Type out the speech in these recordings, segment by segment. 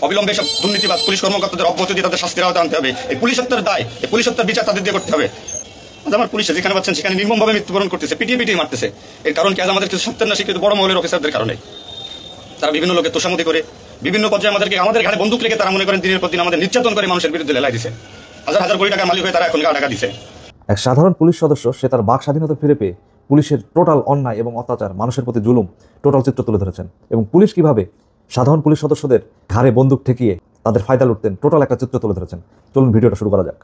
অবিলম্বে সব দুর্নীতিবাজ পুলিশ কর্মকর্তাদের অব্যাহতি দিয়ে তাদের শাস্তির আওতায় আনতে হবে। এই পুলিশ হত্যার দায়, এই পুলিশ হত্যার বিচার তাদের দিয়ে করতে হবে। আমার পুলিশ যেখানে পাচ্ছেন সেখানে নির্মমভাবে মৃত্যুবরণ করতেছে, পিটিয়ে মারতেছে। এর কারণ কি? আজ আমাদের কিছু সত্যের না স্বীকৃত বড় মহলের অফিসারদের কারণে। তারা বিভিন্ন লোকের তোষামতি করে বিভিন্ন পর্যায়ে আমাদের ঘাড়ে বন্দুক রেখে তারা মনে করেন দিনের পর দিন আমাদের নির্যাতন করে মানুষের বিরুদ্ধে লেলাই দিছে। হাজার হাজার কোটি টাকার মালিক হয়ে তারা এখন টাকা দিছে। এক সাধারণ পুলিশ সদস্য সে তার বাক স্বাধীনতা ফিরে পেয়ে পুলিশের টোটাল অন্যায় এবং অত্যাচার, মানুষের প্রতি জুলুম টোটাল চিত্র তুলে ধরেছেন এবং পুলিশ কিভাবে সাধারণ পুলিশ সদস্যদের ঘাড়ে বন্দুক ঠেকিয়ে তাদের ফায়দা লুটতেন টোটাল একটা চিত্র তুলে ধরেছেন। চলুন ভিডিওটা শুরু করা যাক।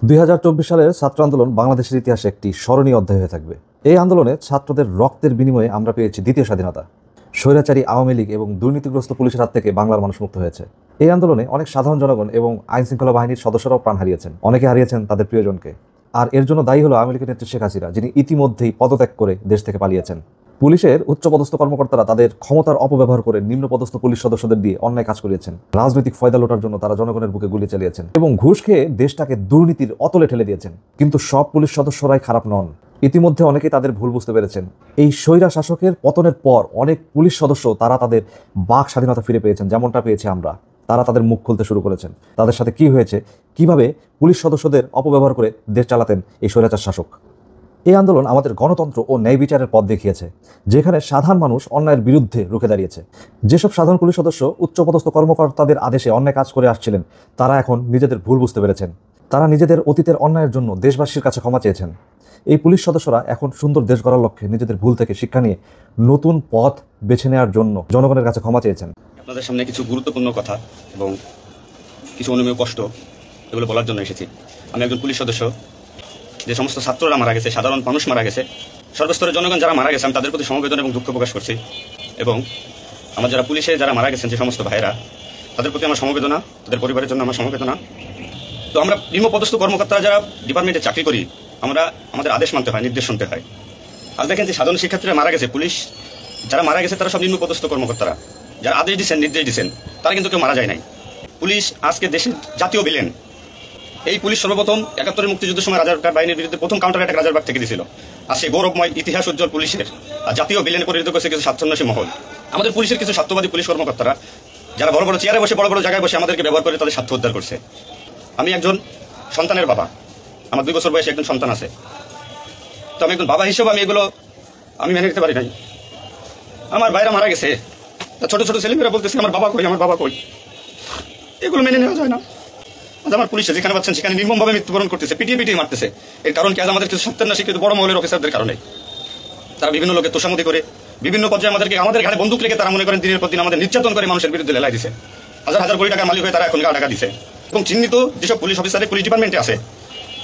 2024 সালের ছাত্র আন্দোলন বাংলাদেশের ইতিহাসে একটি স্মরণীয় অধ্যায় হয়ে থাকবে। এই আন্দোলনে ছাত্রদের রক্তের বিনিময়ে আমরা পেয়েছি দ্বিতীয় স্বাধীনতা। স্বৈরাচারী আওয়ামী লীগ এবং দুর্নীতিগ্রস্ত পুলিশের হাত থেকে বাংলার মানুষ মুক্ত হয়েছে। এই আন্দোলনে অনেক সাধারণ জনগণ এবং আইন শৃঙ্খলা বাহিনীর সদস্যরাও প্রাণ হারিয়েছেন, অনেকে হারিয়েছেন তাদের প্রিয়জনকে। আর এর জন্য দায়ী হলো আওয়ামী লীগের নেত্রী শেখ হাসিনা, যিনি ইতিমধ্যেই পদত্যাগ করে দেশ থেকে পালিয়েছেন। পুলিশের উচ্চপদস্থ কর্মকর্তারা তাদের ক্ষমতার অপব্যবহার করে নিম্নপদস্থ পুলিশ সদস্যদের দিয়ে অন্যায় কাজ করিয়েছেন। রাজনৈতিক ফয়দা লোটার জন্য তারা জনগণের বুকে গুলি চালিয়েছেন এবং ঘুষ খেয়ে দেশটাকে দুর্নীতির অতলে ঠেলে দিয়েছেন। কিন্তু সব পুলিশ সদস্যরাই খারাপ নন। ইতিমধ্যে অনেকেই তাদের ভুল বুঝতে পেরেছেন। এই স্বৈরা শাসকের পতনের পর অনেক পুলিশ সদস্য তারা তাদের বাক স্বাধীনতা ফিরে পেয়েছেন, যেমনটা পেয়েছি আমরা। তারা তাদের মুখ খুলতে শুরু করেছেন। তাদের সাথে কি হয়েছে, কিভাবে পুলিশ সদস্যদের অপব্যবহার করে দেশ চালাতেন এই স্বৈরাচার শাসক। এই আন্দোলন আমাদের গণতন্ত্র ও ন্যায় বিচারের পথ দেখিয়েছে, যেখানে সাধারণ মানুষ অন্যায়ের বিরুদ্ধে রুখে দাঁড়িয়েছে। যেসব সাধারণ পুলিশ সদস্য উচ্চপদস্থ কর্মকর্তাদের আদেশে অন্যায় কাজ করে আসছিলেন, তারা এখন নিজেদের ভুল বুঝতে পেরেছেন। তারা নিজেদের অতীতের অন্যায়ের জন্য দেশবাসীর কাছে ক্ষমা চেয়েছেন। এই পুলিশ সদস্যরা এখন সুন্দর দেশ গড়ার লক্ষ্যে নিজেদের ভুল থেকে শিক্ষা নিয়ে নতুন পথ বেছে নেওয়ার জন্য জনগণের কাছে ক্ষমা চেয়েছেন। আপনাদের সামনে কিছু গুরুত্বপূর্ণ কথা এবং কিছু অনুমেয় কষ্ট এগুলো বলার জন্য এসেছি। আমি একজন পুলিশ সদস্য। যে সমস্ত ছাত্ররা মারা গেছে, সাধারণ মানুষ মারা গেছে, সর্বস্তরের জনগণ যারা মারা গেছে, আমি তাদের প্রতি সমবেদনা এবং দুঃখ প্রকাশ করছি। এবং আমার যারা পুলিশে যারা মারা গেছেন যে সমস্ত ভাইয়েরা, তাদের প্রতি আমার সমবেদনা, তাদের পরিবারের জন্য আমার সমবেদনা। তো আমরা নিম্নপদস্থ কর্মকর্তারা যারা ডিপার্টমেন্টে চাকরি করি, আমরা আমাদের আদেশ মানতে হয়, নির্দেশ শুনতে হয়। আজ দেখেন যে সাধারণ শিক্ষার্থীরা মারা গেছে, পুলিশ যারা মারা গেছে তারা সব নিম্নপদস্থ কর্মকর্তারা, যারা আদেশ দিচ্ছেন, নির্দেশ দিচ্ছেন, তারা কিন্তু কেউ মারা যায় নাই। পুলিশ আজকে দেশের জাতীয় বিলেন। এই পুলিশ সর্বপ্রথম 71 মুক্তিযুদ্ধের সময় রাজারবাগ বাহিনীর বিরুদ্ধে প্রথম কাউন্টার অ্যাটাক রাজারবাগ থেকে দিয়েছিল। আর সেই গৌরবময় ইতিহাস উজ্জ্বল পুলিশের আর জাতীয় বিলেনে পরিণত করেছে কিছু স্বাচ্ছন্দ্যসী মহল। আমাদের পুলিশের কিছু স্বার্থবাদী পুলিশ কর্মকর্তারা যারা বড় বড় চেয়ারে বসে বড় বড় জায়গায় বসে আমাদেরকে ব্যবহার করে তাদের স্বার্থ উদ্ধার করছে। আমি একজন সন্তানের বাবা, আমার 2 বছর বয়সে একজন সন্তান আছে। তো আমি একজন বাবা হিসেবে আমি মেনে নিতে পারি নাই। আমার ভাইরা মারা গেছে, ছোট ছোট ছেলেমেয়েরা বলতেছে আমার বাবা কই, আমার বাবা কই। এগুলো মেনে নেওয়া যায় না। আমার পুলিশে যেখানে পাচ্ছেন সেখানে নির্মমভাবে মৃত্যুবরণ করতেছে, পিটিয়ে মারতেছে। এর কারণ কি? আজ আমাদের কিছু সত্যের না স্বীকৃত বড় মহলের অফিসারদের কারণে। তারা বিভিন্ন লোকের তোষামতি করে বিভিন্ন পর্যায়ে আমাদের ঘাড়ে বন্দুক রেখে তারা মনে করেন দিনের পর দিন আমাদের নির্যাতন করে মানুষের বিরুদ্ধে লেলাই দিছে। হাজার হাজার কোটি টাকার মালিক হয়ে তারা এখন টাকা দিছে। এবং চিহ্নিত যেসব পুলিশ অফিসারের পুলিশ ডিপার্টমেন্টে আছে,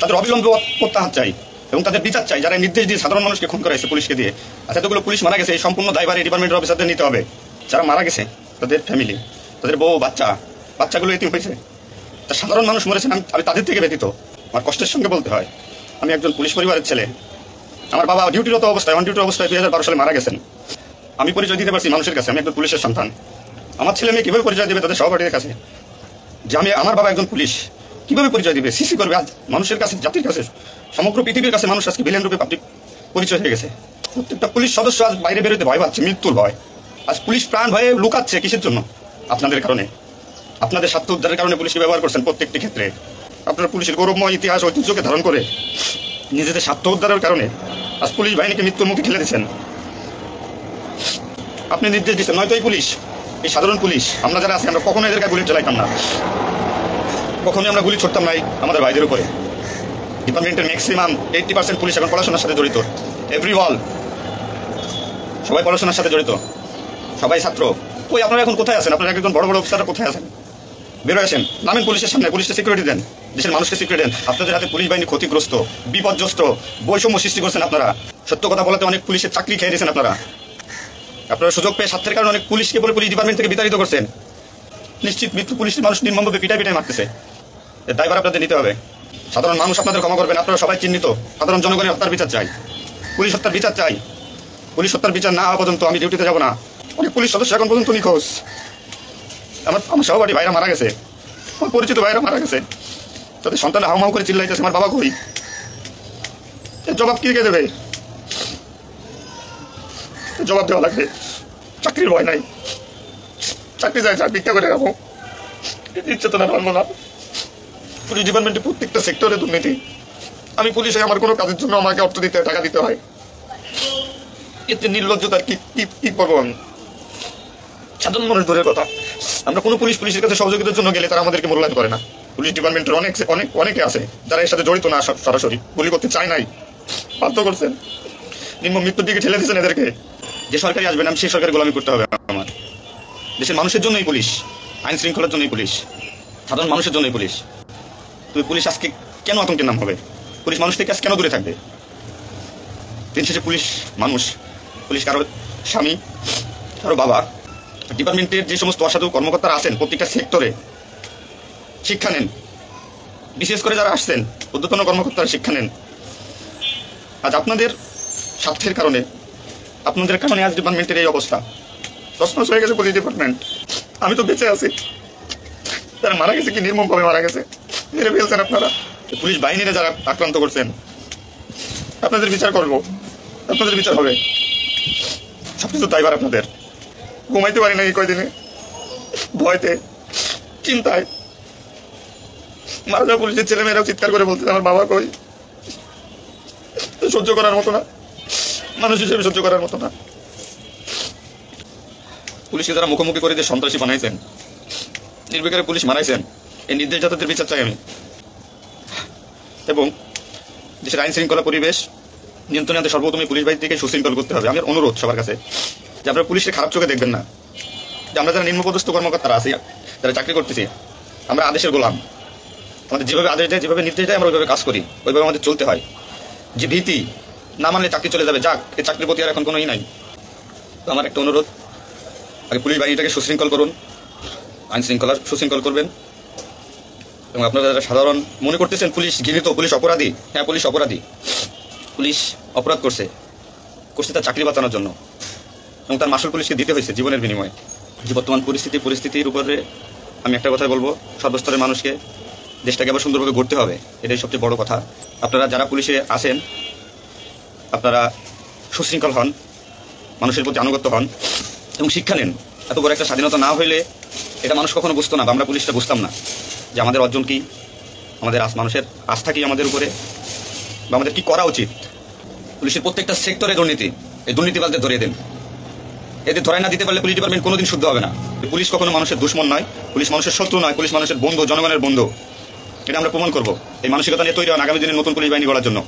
তাদের অবিলম্বে প্রত্যাহার চাই এবং তাদের বিচার চাই। যারা নির্দেশ দিয়ে সাধারণ মানুষকে খুন করাইছে পুলিশকে দিয়ে, আচ্ছা এতগুলো পুলিশ মারা গেছে, এই সম্পূর্ণ দায়ভার এই ডিপার্টমেন্টের অফিসারদের নিতে হবে। যারা মারা গেছে তাদের ফ্যামিলি, তাদের বউ বাচ্চাগুলো এতিম হয়েছে, তা সাধারণ মানুষ মরেছেন, আমি তাদের থেকে ব্যতীত। আমার কষ্টের সঙ্গে বলতে হয়, আমি একজন পুলিশ পরিবারের ছেলে। আমার বাবা ডিউটিরত অবস্থায় 2012 সালে মারা গেছেন। আমি পরিচয় দিতে পারছি মানুষের কাছে, আমি একজন পুলিশের সন্তান। আমার ছেলে মেয়ে কীভাবে পরিচয় দেবে তাদের সহপাঠীদের কাছে যে আমার বাবা একজন পুলিশ? কীভাবে পরিচয় দিবে? সিসি করবে? আজ মানুষের কাছে, জাতির কাছে, সমগ্র পৃথিবীর কাছে মানুষ আজকে ভিলেন রূপে পাবলিক পরিচয় হয়ে গেছে। প্রত্যেকটা পুলিশ সদস্য আজ বাইরে বেরোতে ভয় পাচ্ছে, মৃত্যুর ভয়। আজ পুলিশ প্রাণ ভয়ে লুকাচ্ছে। কিসের জন্য? আপনাদের কারণে, আপনাদের স্বার্থ উদ্ধারের কারণে পুলিশকে ব্যবহার করছেন প্রত্যেকটি ক্ষেত্রে। আপনারা পুলিশের গৌরবময় ইতিহাস ঐতিহ্যকে ধারণ করে নিজেদের স্বার্থ উদ্ধারের কারণে আজ পুলিশ বাহিনীকে মৃত্যুর মুখে ঠেলে দিচ্ছেন। আপনি নির্দেশ দিচ্ছেন, নয়তো এই পুলিশ, এই সাধারণ পুলিশ আমরা যারা আছি, আমরা কখনোই এদের গায়ে বুলেট চালাইতাম না, কখনোই আমরা গুলি ছুটতাম নাই আমাদের ভাইদের উপরে। ডিপার্টমেন্টের ম্যাক্সিমাম 80% পুলিশ এখন পড়াশোনার সাথে জড়িত। এভরিওয়াল, সবাই পড়াশোনার সাথে জড়িত, সবাই ছাত্র। ওই আপনারা এখন কোথায় আছেন? আপনারা একজন বড় বড় অফিসাররা কোথায় আছেন? বেরো আসেন, নামেন পুলিশের সামনে, পুলিশকে সিকিউরিটি দেন, দেশের মানুষকে সিকিউরিটি দেন। আপনাদের হাতে পুলিশ বাহিনী ক্ষতিগ্রস্ত, বিপর্যস্ত, বৈষম্য সৃষ্টি করছেন আপনারা। সত্য কথা বলাতে অনেক পুলিশের চাকরি খেয়ে দিয়েছেন আপনারা। আপনারা সুযোগ পেয়ে স্বার্থের কারণে অনেক পুলিশকে বলে পুলিশ ডিপার্টমেন্ট থেকে বিতাড়িত করছেন। নিশ্চিত মৃত্যু পুলিশের মানুষ নির্মমভাবে পিটাই মারতেছে। এর দায়ভার আপনাদের নিতে হবে। সাধারণ মানুষ আপনাদের ক্ষমা করবেন। আপনারা সবাই চিহ্নিত। সাধারণ জনগণের হত্যার বিচার চাই, পুলিশ হত্যার বিচার চাই। পুলিশ হত্যার বিচার না হওয়া পর্যন্ত আমি ডিউটিতে যাব না। অনেক পুলিশ সদস্য এখন পর্যন্ত নিখোঁজ। আমার সহপাঠী ভাইরা মারা গেছে, আমার পরিচিত ভাইরা মারা গেছে, তাদের সন্তান হাউমাউ করে চিল্লাইতেছে আমার বাবা কই। এর জবাব কে দেবে? জবাব দেওয়া লাগবে। চাকরির ভয় নাই, চাকরি যায়, ভিক্ষা করে খাবো। নির্যাতন আর মানব না। পুলিশ ডিপার্টমেন্টে প্রত্যেকটা সেক্টরে দুর্নীতি। আমি পুলিশ হয়ে আমার কোনো কাজের জন্য আমাকে অর্থ দিতে হয়, টাকা দিতে হয়। এতে নির্লজ্জতার কি কি করবো আমি? সাধারণ মানুষ দূরের কথা, আমরা কোনো পুলিশের কাছে সহযোগিতার জন্য গেলে তারা আমাদেরকে মূল্যায়ন করে না। পুলিশ ডিপার্টমেন্টের অনেকে আছে যারা এর সাথে জড়িত না, সরাসরি গুলি করতে চায় নাই, বাধ্য করছেন, নিম্ন মৃত্যুর দিকে ঠেলে দিচ্ছেন এদেরকে। যে সরকারি আসবে না সেই সরকারি গোলামি করতে হবে আমার। দেশের মানুষের জন্যই পুলিশ, আইন শৃঙ্খলার জন্যই পুলিশ, সাধারণ মানুষের জন্যই পুলিশ। তুই পুলিশ আজকে কেন আতঙ্কের নাম হবে? পুলিশ মানুষ থেকে আজ কেন দূরে থাকবে? দিন শেষে পুলিশ মানুষ, পুলিশ কারো স্বামী, কারো বাবা। ডিপার্টমেন্টের যে সমস্ত অসাধু কর্মকর্তারা আছেন প্রত্যেকটা সেক্টরে শিক্ষা নেন, বিশেষ করে যারা আসছেন ঊর্ধ্বতন কর্মকর্তারা শিক্ষা নেন। আজ আপনাদের স্বার্থের কারণে, আপনাদের কারণে আজ ডিপার্টমেন্টের এই অবস্থা। তছনছ হয়ে গেছে পুলিশ ডিপার্টমেন্ট। আমি তো বেঁচে আছি, তারা মারা গেছে, কি নির্মমভাবে মারা গেছে, মেরে ফেলছেন আপনারা। পুলিশ বাহিনীরা যারা আক্রান্ত করছেন, আপনাদের বিচার করবো, আপনাদের বিচার হবে। সবকিছু দায়ভার আপনাদের। ঘুমাইতে পারি না এই কয়দিনে, ভয়তে, চিন্তায়। মারা যাওয়া পুলিশের ছেলেমেয়েরাও চিৎকার করে বলতেন আমার বাবা কই। সহ্য করার মতো না, মানুষ হিসেবে সহ্য করার মতো না। পুলিশকে যারা মুখোমুখি করে যে সন্ত্রাসী বানাইছেন, নির্বিকারে পুলিশ মারাইছেন, এই নির্দেশদাতাদের বিচার চাই আমি। এবং দেশের আইন শৃঙ্খলা পরিবেশ নিয়ন্ত্রণে আনতে সর্বপ্রথমে পুলিশ বাহিনীকে সুশৃঙ্খল করতে হবে। আমার অনুরোধ সবার কাছে যে আপনারা পুলিশকে খারাপ চোখে দেখবেন না। যে আমরা যারা নিম্নপদস্থ কর্মকর্তারা আছি, যারা চাকরি করতেছি, আমরা আদেশের গোলাম। আমাদের যেভাবে আদেশ দেয়, যেভাবে নির্দেশ দেয়, আমরা ওইভাবে কাজ করি, ওইভাবে আমাদের চলতে হয়। যে ভীতি, না মানলে চাকরি চলে যাবে, যাক, এই চাকরির প্রতি আর এখন কোনো নাই। তো আমার একটা অনুরোধ, আগে পুলিশ বাহিনীটাকে সুশৃঙ্খল করুন, আইন শৃঙ্খলা সুশৃঙ্খল করবেন। এবং আপনারা যারা সাধারণ মনে করতেছেন পুলিশ ঘৃণিত, পুলিশ অপরাধী, হ্যাঁ পুলিশ অপরাধী। পুলিশ অপরাধ করছে তার চাকরি বাঁচানোর জন্য, এবং তার মাসুল পুলিশকে দিতে হয়েছে জীবনের বিনিময়ে। যে বর্তমান পরিস্থিতির উপরে আমি একটা কথা বলবো, সর্বস্তরের মানুষকে দেশটাকে আবার সুন্দরভাবে গড়তে হবে, এটাই সবচেয়ে বড় কথা। আপনারা যারা পুলিশে আছেন, আপনারা সুশৃঙ্খল হন, মানুষের প্রতি আনুগত্য হন এবং শিক্ষা নেন। এত বড় একটা স্বাধীনতা না হইলে এটা মানুষ কখনো বুঝতো না, বা আমরা পুলিশটা বুঝতাম না যে আমাদের অর্জন কি, আমাদের মানুষের আস্থা কি আমাদের উপরে, বা আমাদের কি করা উচিত। পুলিশের প্রত্যেকটা সেক্টরে দুর্নীতি, এই দুর্নীতিবাজদের ধরিয়ে দেন। এদের ধরাই না দিতে পারলে পুলিশ ডিপার্টমেন্ট কোনোদিন শুদ্ধ হবে না। পুলিশ কখনো মানুষের দুশ্মন নয়, পুলিশ মানুষের শত্রু নয়, পুলিশ মানুষের বন্ধু, জনগণের বন্ধু। এটা আমরা প্রমাণ করবো। এই মানসিকতা নিয়ে তৈরি হন আগামী দিনে নতুন পুলিশ বাহিনী গড়ার জন্য।